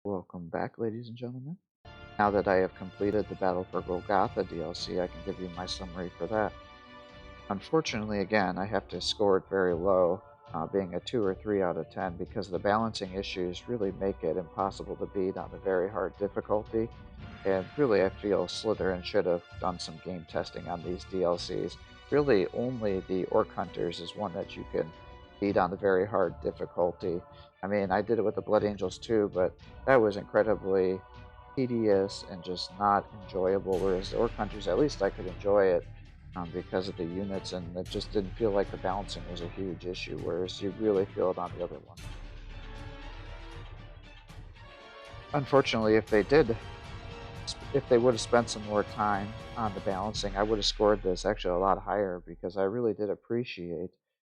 Welcome back, ladies and gentlemen. Now that I have completed the Battle for Golgatha DLC, I can give you my summary for that. Unfortunately, again, I have to score it very low, being a 2 or 3 out of 10, because the balancing issues really make it impossible to beat on the very hard difficulty. And really, I feel Slytherin should have done some game testing on these DLCs. Really, only the Orc Hunters is one that you can beat on the very hard difficulty. I mean, I did it with the Blood Angels too, but that was incredibly tedious and just not enjoyable. Whereas the Orc Hunters, at least I could enjoy it because of the units, and it just didn't feel like the balancing was a huge issue. Whereas you really feel it on the other one. Unfortunately, if they would have spent some more time on the balancing, I would have scored this actually a lot higher, because I really did appreciate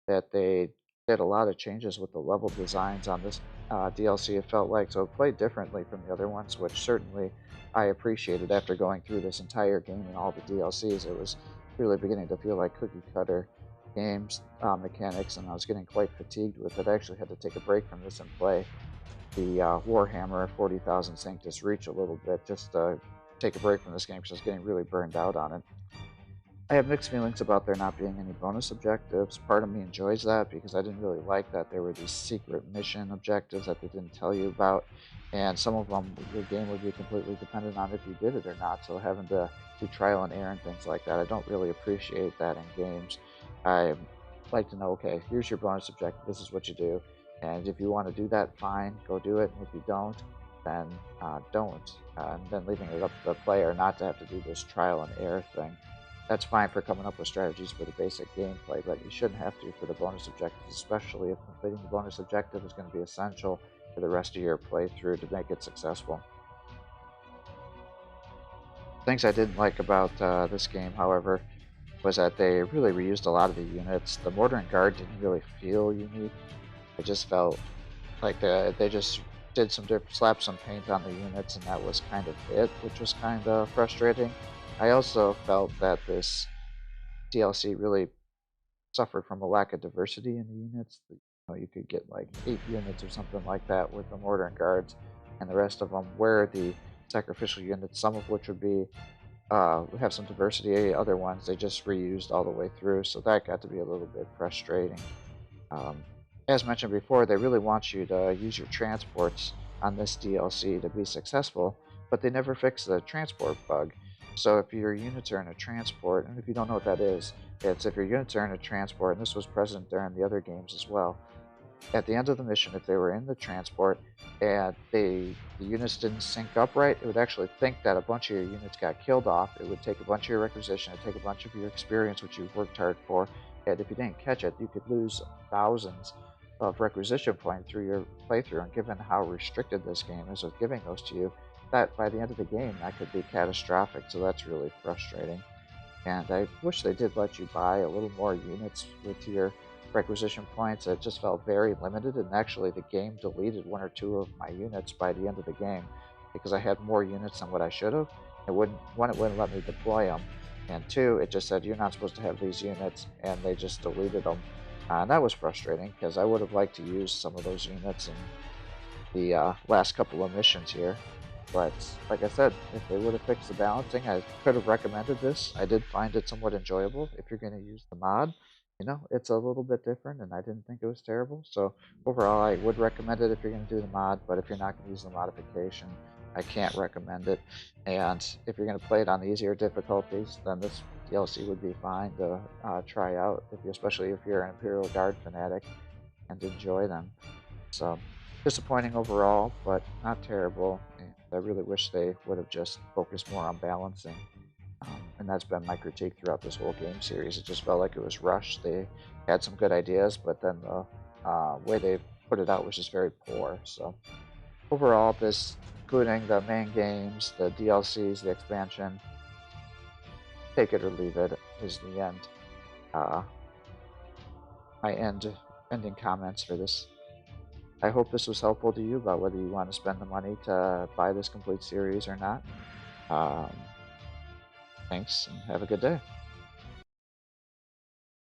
that they did a lot of changes with the level designs on this DLC. It felt like so it played differently from the other ones, which certainly I appreciated after going through this entire game and all the DLCs. It was really beginning to feel like cookie cutter games mechanics, and I was getting quite fatigued with it. I actually had to take a break from this and play the Warhammer 40,000 Sanctus Reach a little bit, just to take a break from this game, because I was getting really burned out on it. I have mixed feelings about there not being any bonus objectives. Part of me enjoys that, because I didn't really like that there were these secret mission objectives that they didn't tell you about, and some of them your game would be completely dependent on if you did it or not, so having to do trial and error and things like that, I don't really appreciate that in games. I like to know, okay, here's your bonus objective, this is what you do, and if you want to do that, fine, go do it, and if you don't, then don't. And then leaving it up to the player not to have to do this trial and error thing. That's fine for coming up with strategies for the basic gameplay, but you shouldn't have to for the bonus objectives, especially if completing the bonus objective is going to be essential for the rest of your playthrough to make it successful. Things I didn't like about this game, however, was that they really reused a lot of the units. The Mortar and Guard didn't really feel unique. It just felt like they just did slapped some paint on the units, and that was kind of it, which was kind of frustrating. I also felt that this DLC really suffered from a lack of diversity in the units. You could get like 8 units or something like that with the Mortar and Guards, and the rest of them were the sacrificial units, some of which would be have some diversity. Other ones they just reused all the way through, so that got to be a little bit frustrating. Um, as mentioned before, they really want you to use your transports on this DLC to be successful, but they never fix the transport bug. So if your units are in a transport, and if you don't know what that is, it's if your units are in a transport, and this was present during the other games as well, at the end of the mission, if they were in the transport and the units didn't sync up right, it would actually think that a bunch of your units got killed off. It would take a bunch of your requisition, it'd take a bunch of your experience, which you've worked hard for, and if you didn't catch it, you could lose thousands of requisition points through your playthrough. And given how restricted this game is with giving those to you, that by the end of the game, that could be catastrophic. So that's really frustrating. And I wish they did let you buy a little more units with your requisition points. It just felt very limited, and actually the game deleted 1 or 2 of my units by the end of the game because I had more units than what I should have. It wouldn't let me deploy them, and two, it just said you're not supposed to have these units, and they just deleted them. And that was frustrating, because I would have liked to use some of those units in the last couple of missions here. But like I said, if they would have fixed the balancing, I could have recommended this. I did find it somewhat enjoyable. If you're going to use the mod, it's a little bit different, and I didn't think it was terrible. So overall, I would recommend it if you're going to do the mod, but if you're not going to use the modification, I can't recommend it. And if you're going to play it on easier difficulties, then this DLC would be fine to try out, especially if you're an Imperial Guard fanatic and enjoy them. So disappointing overall, but not terrible. And I really wish they would have just focused more on balancing. And that's been my critique throughout this whole game series. It just felt like it was rushed. They had some good ideas, but then the way they put it out was just very poor. So overall, this, including the main games, the DLCs, the expansion, take it or leave it, is the end. My ending comments for this. I hope this was helpful to you about whether you want to spend the money to buy this complete series or not. Um, Thanks, and have a good day.